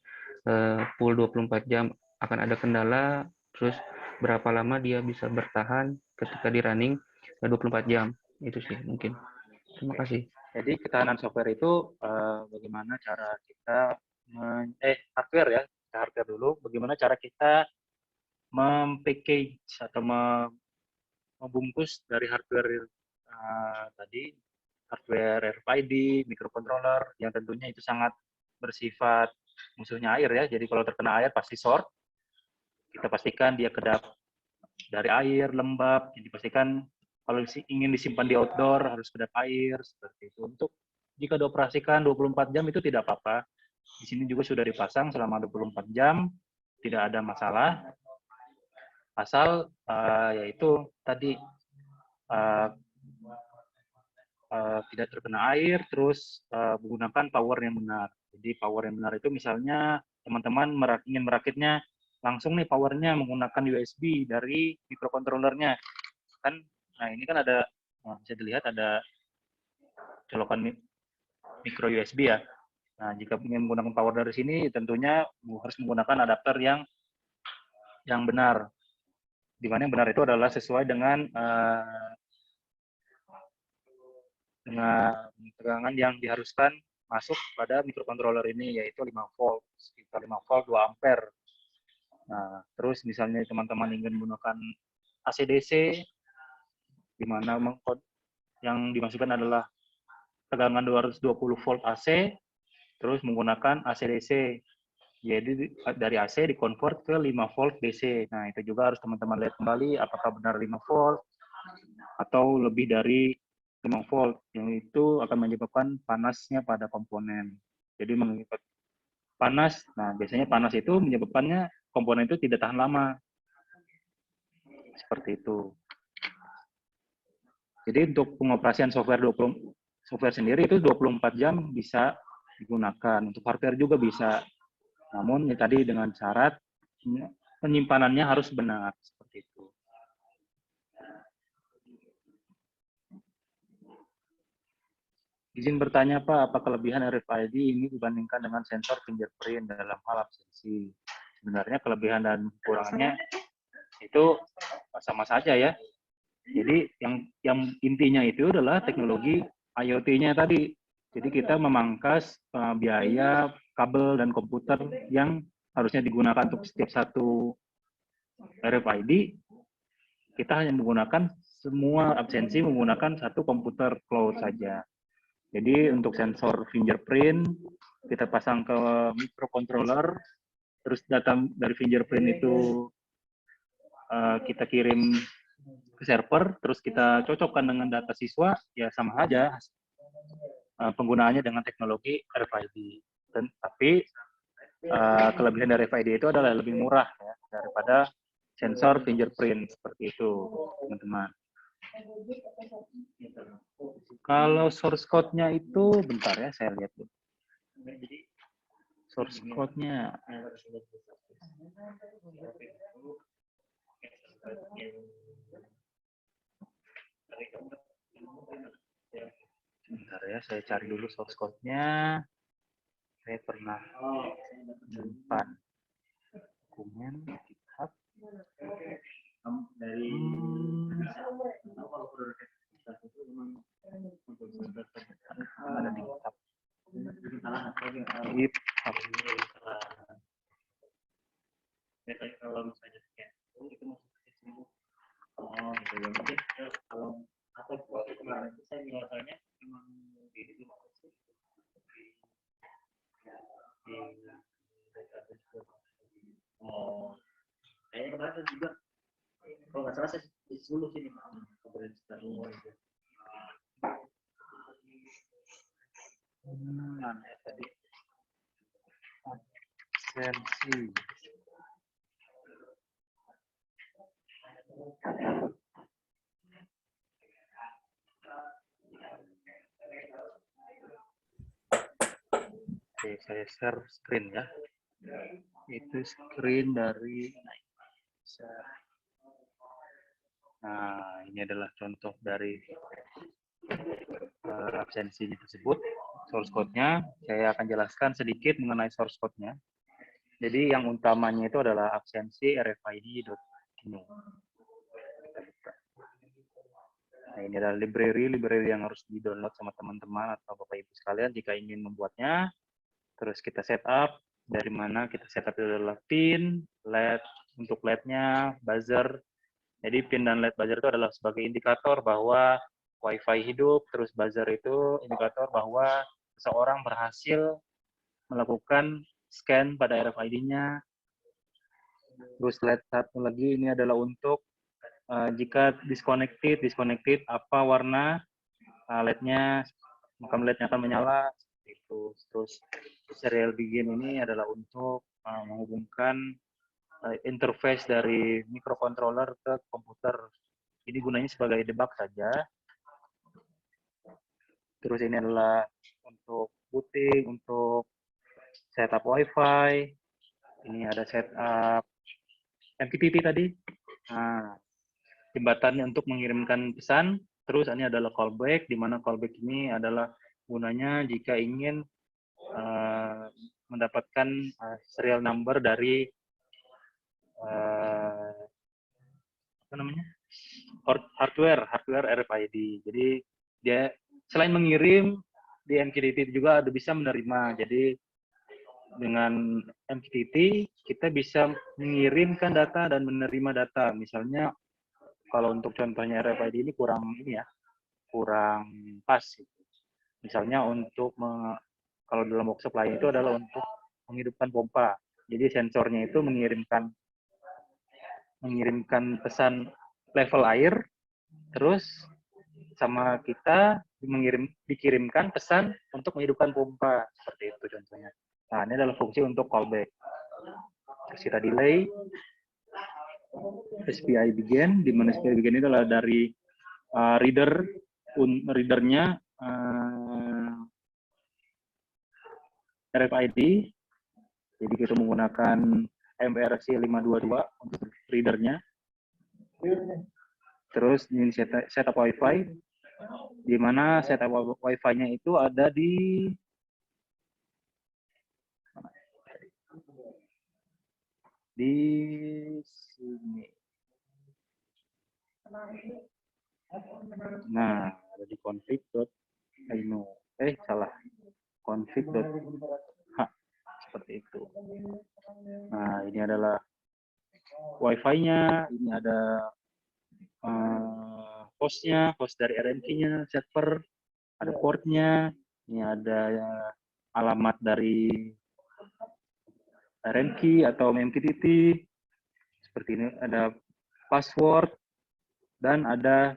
full 24 jam akan ada kendala, terus berapa lama dia bisa bertahan ketika di running 24 jam. Itu sih mungkin. Terima kasih. Jadi ketahanan software itu bagaimana cara kita hardware ya, hardware dulu. Bagaimana cara kita mem-package atau membungkus dari hardware tadi, hardware RFID, microcontroller yang tentunya itu sangat bersifat musuhnya air ya. Jadi kalau terkena air pasti short. Kita pastikan dia kedap dari air, lembab. Jadi pastikan kalau ingin disimpan di outdoor harus kedap air seperti itu. Untuk jika dioperasikan 24 jam itu tidak apa-apa. Di sini juga sudah dipasang selama 24 jam, tidak ada masalah. Asal yaitu tadi tidak terkena air, terus menggunakan power yang benar. Jadi power yang benar itu misalnya teman-teman ingin merakitnya langsung nih powernya menggunakan USB dari microcontrollernya. Kan, nah ini kan ada, bisa dilihat ada colokan micro USB ya. Nah, jika ingin menggunakan power dari sini, tentunya harus menggunakan adapter yang benar. Di mana yang benar itu adalah sesuai dengan tegangan yang diharuskan masuk pada microcontroller ini, yaitu 5 volt, sekitar 5 volt 2 ampere. Nah, terus misalnya teman-teman ingin menggunakan AC/DC, di mana yang dimasukkan adalah tegangan 220 volt AC, terus menggunakan AC/DC. Jadi dari AC dikonvert ke 5 volt DC. Nah, itu juga harus teman-teman lihat kembali apakah benar 5 volt atau lebih dari 5 volt. Yang itu akan menyebabkan panasnya pada komponen. Jadi mengikat panas, nah biasanya panas itu menyebabkannya komponen itu tidak tahan lama. Seperti itu. Jadi untuk pengoperasian software sendiri itu 24 jam bisa digunakan. Untuk hardware juga bisa. Namun tadi dengan syarat penyimpanannya harus benar. Seperti itu. Izin bertanya Pak, apa kelebihan RFID ini dibandingkan dengan sensor fingerprint dalam hal absensi? Sebenarnya kelebihan dan kekurangannya itu sama saja ya. Jadi yang intinya itu adalah teknologi IoT-nya tadi. Jadi kita memangkas biaya kabel dan komputer yang harusnya digunakan untuk setiap satu RFID. Kita hanya menggunakan semua absensi menggunakan satu komputer cloud saja. Jadi untuk sensor fingerprint kita pasang ke microcontroller, terus data dari fingerprint itu kita kirim ke server, terus kita cocokkan dengan data siswa, ya sama aja penggunaannya dengan teknologi RFID. Tapi kelebihan dari RFID itu adalah lebih murah ya, daripada sensor fingerprint seperti itu, teman-teman. Kalau source code-nya itu, bentar ya, saya lihat dulu. Source code-nya. Bentar ya, saya cari dulu source code-nya. Saya pernah simpan dokumen GitHub. Dari ada di GitHub. Kalau misalnya scan itu masuk ke kalau atau kemarin itu saya biasanya memang di saya kemarin juga kalau nggak salah saya di Sulu sini kabarin sekarang mana tadi absensi. Oke, saya share screen ya. Itu screen dari nah, ini adalah contoh dari absensi tersebut. Source code-nya, saya akan jelaskan sedikit mengenai source code-nya. Jadi yang utamanya itu adalah absensi RFID.Inu. Nah, ini adalah library yang harus di-download sama teman-teman atau Bapak Ibu sekalian jika ingin membuatnya. Terus kita setup, dari mana kita setup itu adalah pin, LED, untuk LED-nya, buzzer. Jadi pin dan LED buzzer itu adalah sebagai indikator bahwa Wi-Fi hidup, terus buzzer itu indikator bahwa seseorang berhasil melakukan scan pada RFID-nya. Terus LED satu lagi ini adalah untuk jika disconnected apa warna LED-nya, maka LED-nya akan menyala. Itu. Terus serial begin ini adalah untuk menghubungkan interface dari microcontroller ke komputer. Ini gunanya sebagai debug saja. Terus ini adalah untuk booting, untuk setup Wi-Fi. Ini ada setup MQTT tadi. Nah, jembatannya untuk mengirimkan pesan. Terus ini adalah callback, di mana callback ini adalah gunanya jika ingin mendapatkan serial number dari apa namanya, hardware RFID. Jadi dia selain mengirim di MQTT juga ada bisa menerima. Jadi dengan MQTT kita bisa mengirimkan data dan menerima data. Misalnya kalau untuk contohnya RFID ini kurang pas. Misalnya untuk kalau dalam workshop lain itu adalah untuk menghidupkan pompa. Jadi sensornya itu mengirimkan pesan level air, terus sama kita dikirimkan pesan untuk menghidupkan pompa, seperti itu contohnya. Nah, ini adalah fungsi untuk callback. Terus kita delay, SPI begin, di mana SPI begin itu adalah dari readernya RFID. Jadi kita menggunakan MRC 522 untuk readernya. Terus ini setup Wi-Fi, di mana setup Wi-Fi-nya itu ada di sini. Nah, ada di config.ino. Salah. config.h, seperti itu. Nah, ini adalah Wi-Fi-nya, ini ada hostnya, host dari RMQ-nya, server, ada portnya, ini ada alamat dari RMQ atau MQTT, seperti ini, ada password, dan ada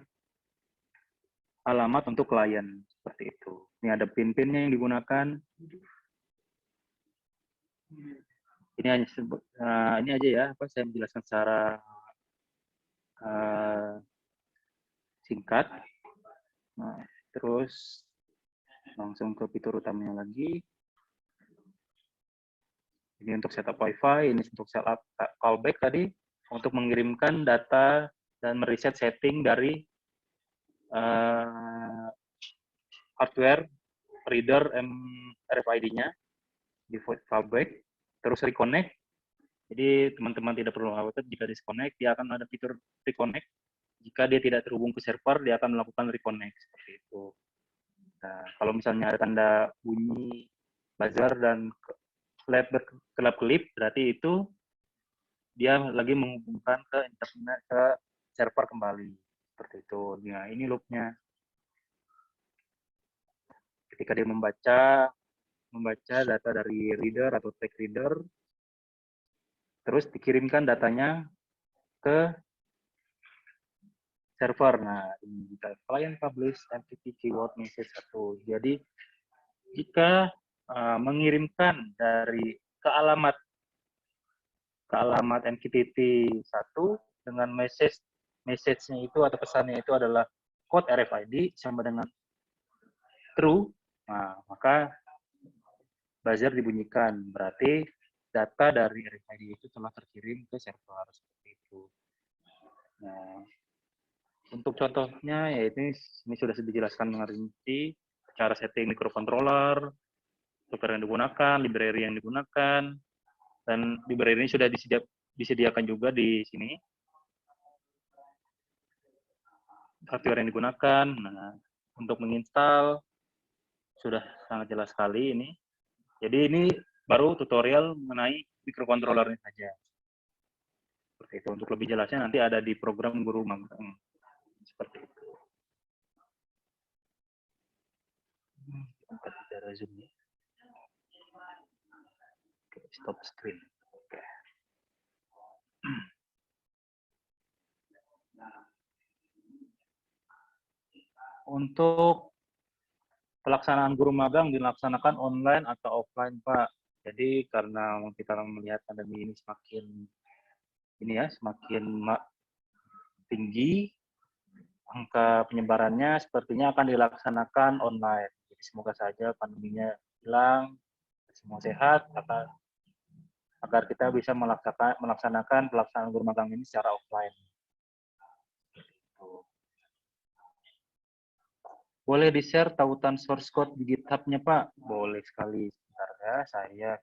alamat untuk klien, seperti itu. Ini ada pin-pinnya yang digunakan. Ini hanya ini aja ya, saya menjelaskan secara singkat. Nah, terus langsung ke fitur utamanya lagi. Ini untuk setup Wi-Fi, ini untuk setup callback tadi, untuk mengirimkan data dan mereset setting dari hardware reader RFID-nya di fallback, terus reconnect. Jadi teman-teman tidak perlu khawatir jika disconnect, dia akan ada fitur reconnect. Jika dia tidak terhubung ke server, dia akan melakukan reconnect, seperti itu. Nah, kalau misalnya ada tanda bunyi buzzer dan kelap-kelip, berarti itu dia lagi menghubungkan ke internet, ke server kembali, seperti itu. Nah, ini loop-nya. Ketika dia membaca data dari reader atau text reader, terus dikirimkan datanya ke server. Nah, ini client publish MQTT keyword message 1. Jadi jika mengirimkan dari ke alamat MQTT 1 dengan message-nya itu atau pesannya itu adalah code RFID sama dengan true, nah, maka buzzer dibunyikan, berarti data dari RFID itu telah terkirim ke server, seperti itu. Nah, untuk contohnya ya ini sudah dijelaskan dengan rinci cara setting microcontroller, software yang digunakan, library yang digunakan, dan library ini sudah disediakan juga di sini. Hardware yang digunakan, nah, untuk menginstal sudah sangat jelas sekali ini. Jadi ini baru tutorial mengenai microcontroller ini saja. Seperti itu. Untuk lebih jelasnya nanti ada di program guru magang. Seperti itu. Kita bicara Zoom ya. Oke, stop screen. Oke. Untuk pelaksanaan guru magang dilaksanakan online atau offline, Pak. Jadi karena kita melihat pandemi ini semakin tinggi, angka penyebarannya sepertinya akan dilaksanakan online. Jadi semoga saja pandeminya hilang, semua sehat, agar kita bisa melaksanakan pelaksanaan guru magang ini secara offline. Boleh di-share tautan source code di GitHub-nya, Pak? Boleh sekali. Sebentar ya, saya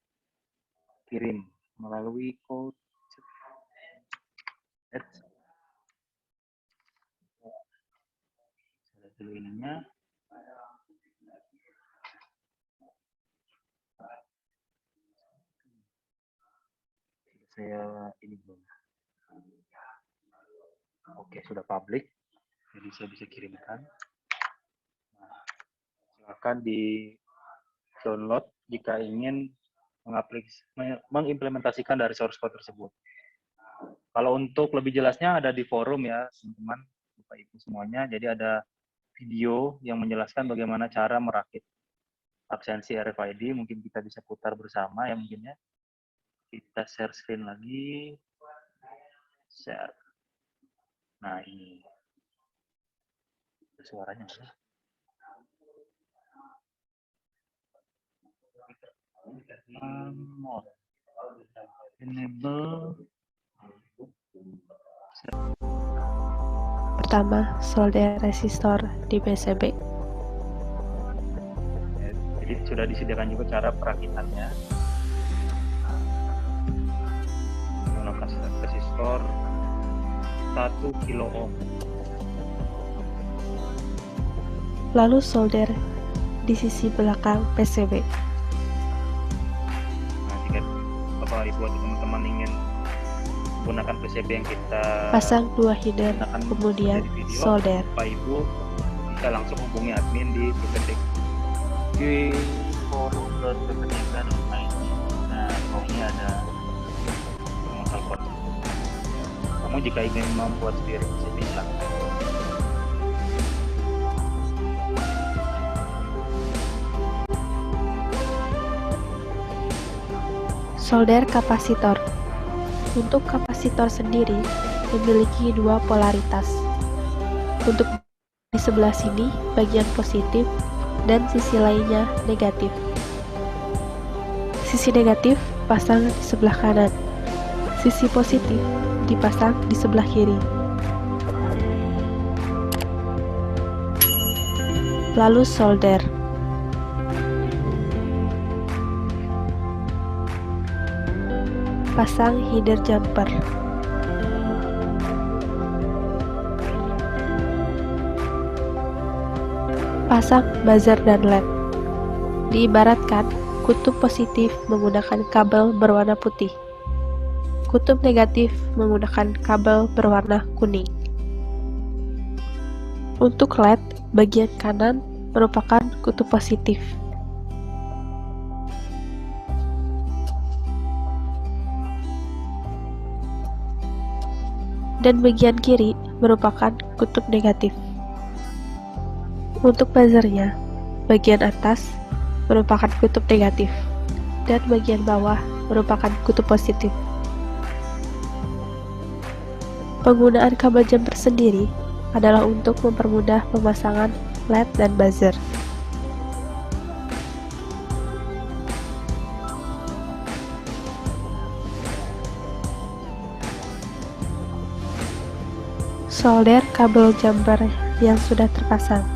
kirim melalui code. Saya dulu ininya. Saya ini belum. Oke, sudah public. Jadi saya bisa kirimkan. akan di-download jika ingin mengimplementasikan dari source code tersebut. Kalau untuk lebih jelasnya ada di forum ya, teman-teman, Bapak Ibu semuanya. Jadi ada video yang menjelaskan bagaimana cara merakit absensi RFID. Mungkin kita bisa putar bersama ya mungkin ya. Kita share screen lagi. Share. Nah ini. Suaranya enggak? Mode. Enable. Pertama, solder resistor di PCB. Jadi sudah disediakan juga cara perakitannya. Menggunakan resistor 1 kilo ohm. Lalu solder di sisi belakang PCB. Nah, jika Bapak Ibu atau teman-teman ingin menggunakan PCB yang kita Pasang 2 header, gunakan kemudian di video, solder. Bapak Ibu bisa langsung hubungi admin di forum.pptk.online. Nah, ini ada nomor telepon. Kamu jika ingin membuat sendiri bisa. Solder kapasitor. Untuk kapasitor sendiri memiliki 2 polaritas. Untuk di sebelah sini bagian positif dan sisi lainnya negatif. Sisi negatif pasang di sebelah kanan. Sisi positif dipasang di sebelah kiri. Lalu solder. Pasang header jumper. Pasang buzzer dan LED. Diibaratkan, kutub positif menggunakan kabel berwarna putih. Kutub negatif menggunakan kabel berwarna kuning. Untuk LED, bagian kanan merupakan kutub positif. Dan bagian kiri merupakan kutub negatif. Untuk buzzernya, bagian atas merupakan kutub negatif dan bagian bawah merupakan kutub positif. Penggunaan kabel jumper sendiri adalah untuk mempermudah pemasangan LED dan buzzer. Solder kabel jumper yang sudah terpasang.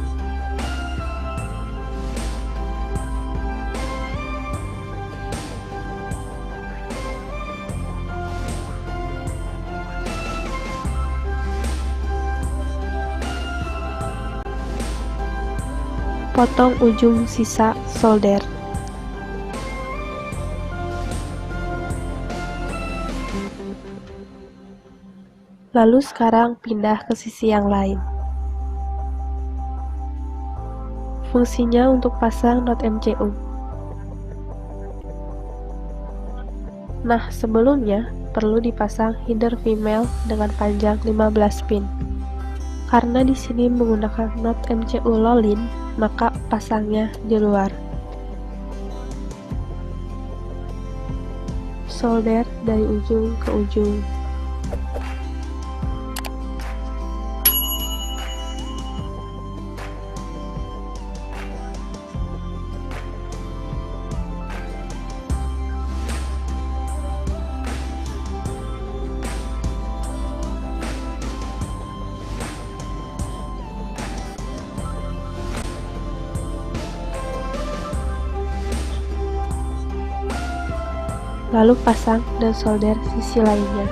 Potong ujung sisa solder. Lalu sekarang pindah ke sisi yang lain. Fungsinya untuk pasang not MCU. Nah, sebelumnya perlu dipasang header female dengan panjang 15 pin. Karena di sini menggunakan not MCU low-in, maka pasangnya di luar. Solder dari ujung ke ujung. Lalu pasang dan solder sisi lainnya,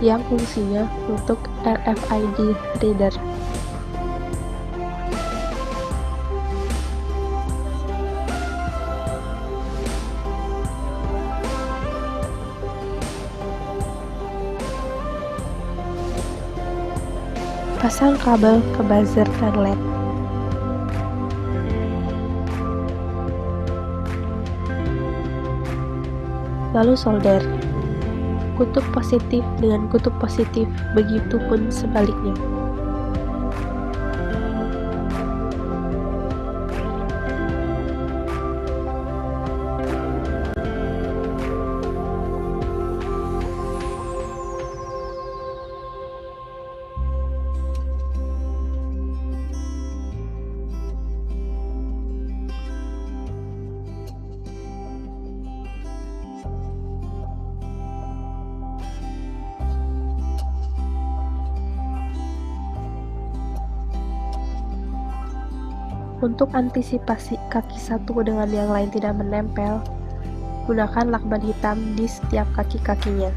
yang fungsinya untuk RFID reader. Pasang kabel ke buzzer dan LED. lalu solder. Kutub positif dengan kutub positif, begitupun sebaliknya. Untuk antisipasi kaki satu dengan yang lain tidak menempel, gunakan lakban hitam di setiap kaki-kakinya.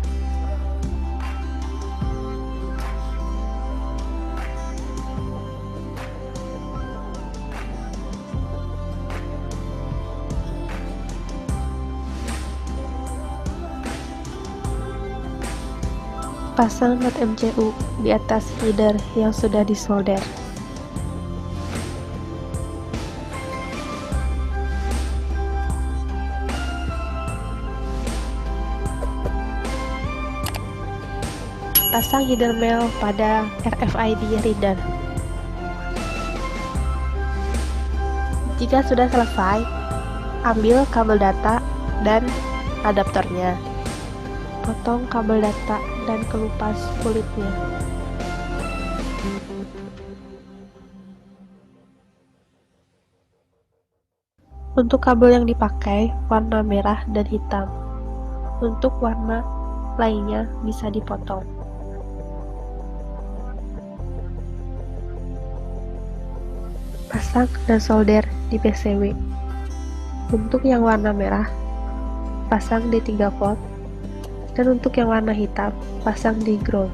Pasang not MCU di atas header yang sudah disolder. Pasang header mail pada RFID reader. Jika sudah selesai, ambil kabel data dan adaptornya. Potong kabel data dan kelupas kulitnya. Untuk kabel yang dipakai warna merah dan hitam. Untuk warna lainnya bisa dipotong. Pasang dan solder di PCB. Untuk yang warna merah, pasang di 3 volt, dan untuk yang warna hitam, pasang di ground.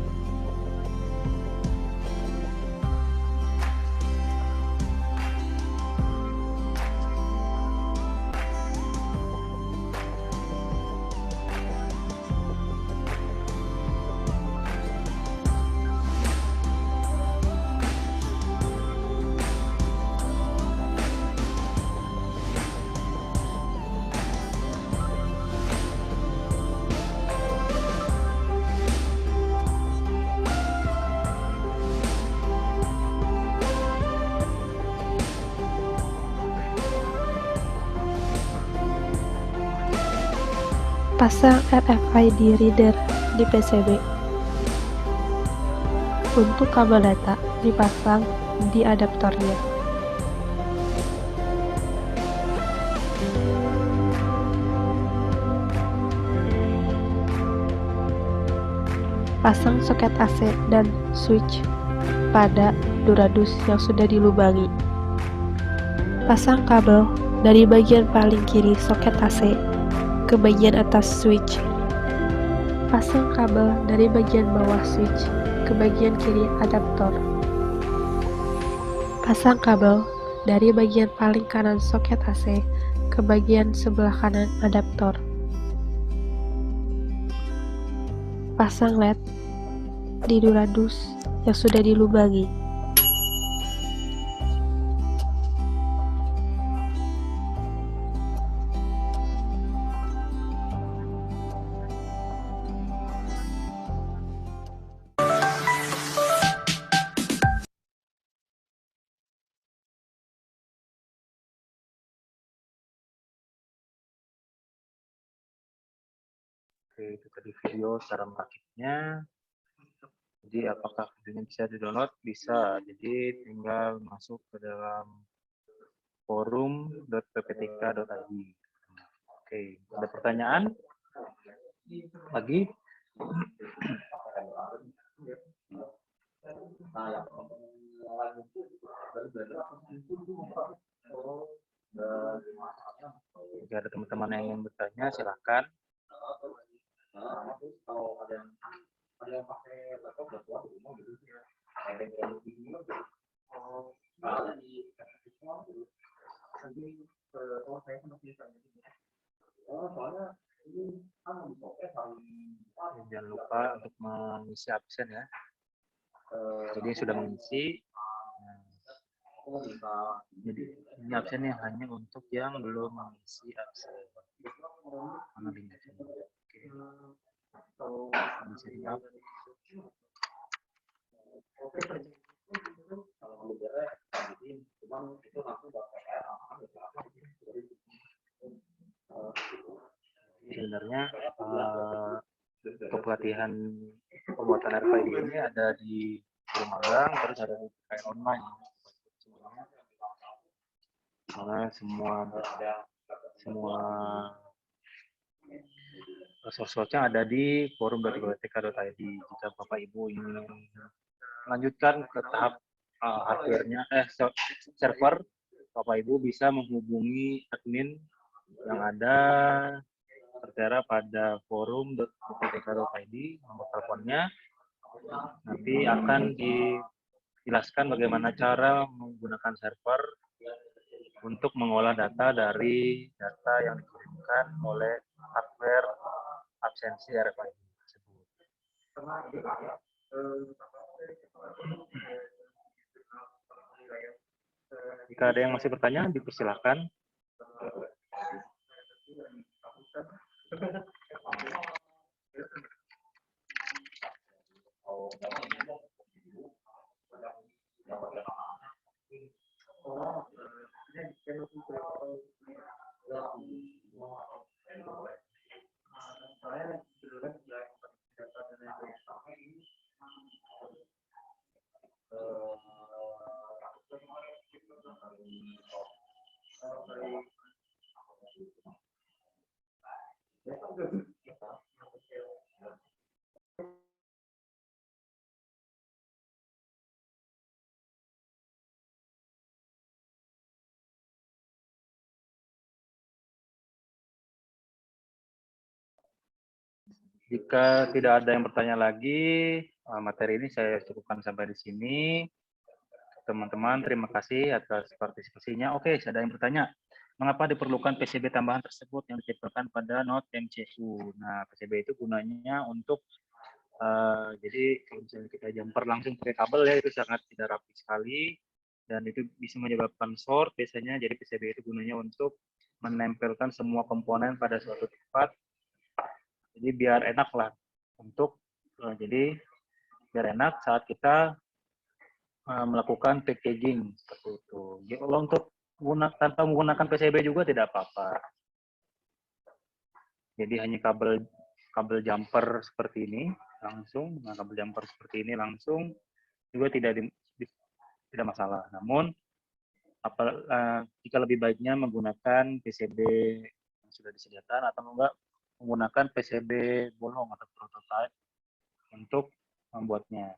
Pasang RFID reader di PCB. Untuk kabel data dipasang di adaptornya. Pasang soket AC dan switch pada Duradus yang sudah dilubangi. Pasang kabel dari bagian paling kiri soket AC ke bagian atas switch. Pasang kabel dari bagian bawah switch ke bagian kiri adaptor. Pasang kabel dari bagian paling kanan soket AC ke bagian sebelah kanan adaptor. Pasang LED di Duradus yang sudah dilubangi. Oke, itu tadi video cara merakitnya. Jadi apakah videonya bisa di-download? Bisa. Jadi tinggal masuk ke dalam forum.pptk.id. Oke, ada pertanyaan? Lagi? Jika ada teman-teman yang ingin bertanya, silakan. Jangan lupa untuk mengisi absen ya. Jadi sudah mengisi. Jadi ini absennya hanya untuk yang belum mengisi absen. Mana linknya? Oke. Bisa di-up. Sebenarnya untuk pelatihan pembuatan RFID ini ada di guru magang, terus ada di kayak online. Karena semua source-nya ada di forum.iwtk.id. Jika Bapak Ibu ingin melanjutkan ke tahap hardware-nya, server, Bapak Ibu bisa menghubungi admin yang ada tertera pada forum.iwtk.id, nomor teleponnya. Nanti akan dijelaskan bagaimana cara menggunakan server untuk mengolah data dari data yang dikirimkan oleh hardware absensi RFID tersebut. Jika ada yang masih bertanya, dipersilakan. Jika tidak ada yang bertanya lagi, materi ini saya cukupkan sampai di sini. Teman-teman, terima kasih atas partisipasinya. Oke, ada yang bertanya, mengapa diperlukan PCB tambahan tersebut yang diciptakan pada Node MCU? Nah, PCB itu gunanya untuk, jadi kalau misalnya kita jumper langsung pakai kabel ya, itu sangat tidak rapi sekali, dan itu bisa menyebabkan short biasanya. Jadi PCB itu gunanya untuk menempelkan semua komponen pada suatu tempat. Jadi biar enak lah untuk, jadi biar enak saat kita melakukan packaging seperti itu. Jadi kalau untuk tanpa menggunakan PCB juga tidak apa-apa. Jadi hanya kabel jumper seperti ini langsung, kabel jumper seperti ini langsung juga tidak masalah. Namun jika lebih baiknya menggunakan PCB yang sudah disediakan atau enggak menggunakan PCB bolong atau prototype untuk membuatnya.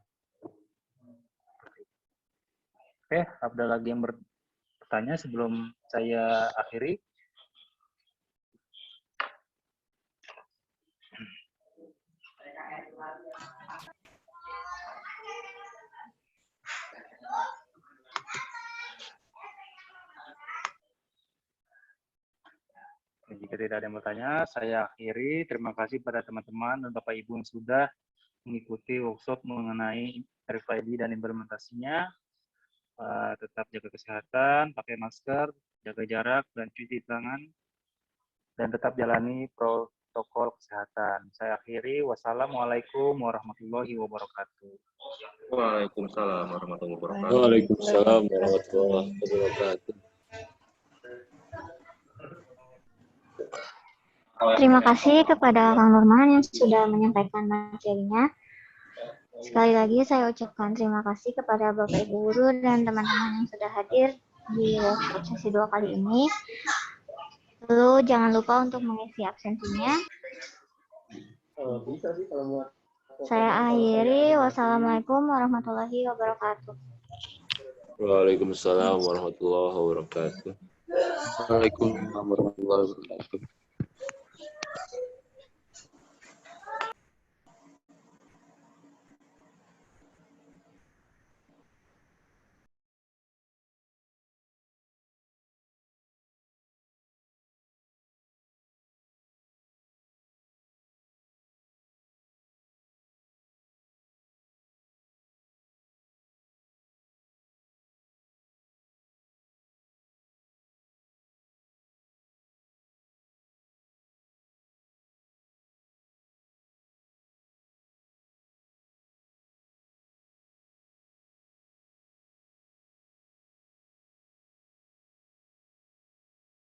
Oke, ada lagi yang bertanya sebelum saya akhiri? Jika tidak ada yang bertanya, saya akhiri. Terima kasih pada teman-teman dan Bapak Ibu yang sudah mengikuti workshop mengenai RFID dan implementasinya. Tetap jaga kesehatan, pakai masker, jaga jarak, dan cuci tangan, dan tetap jalani protokol kesehatan. Saya akhiri. Wassalamualaikum warahmatullahi wabarakatuh. Waalaikumsalam warahmatullahi wabarakatuh. Waalaikumsalam warahmatullahi wabarakatuh. Terima kasih kepada Kang Nurman yang sudah menyampaikan materinya. Sekali lagi saya ucapkan terima kasih kepada Bapak Ibu Guru dan teman-teman yang sudah hadir di workshop sesi 2 kali ini. Lalu jangan lupa untuk mengisi absensinya. Saya akhiri. Wassalamualaikum warahmatullahi wabarakatuh. Waalaikumsalam warahmatullahi wabarakatuh. Waalaikumsalam warahmatullahi wabarakatuh.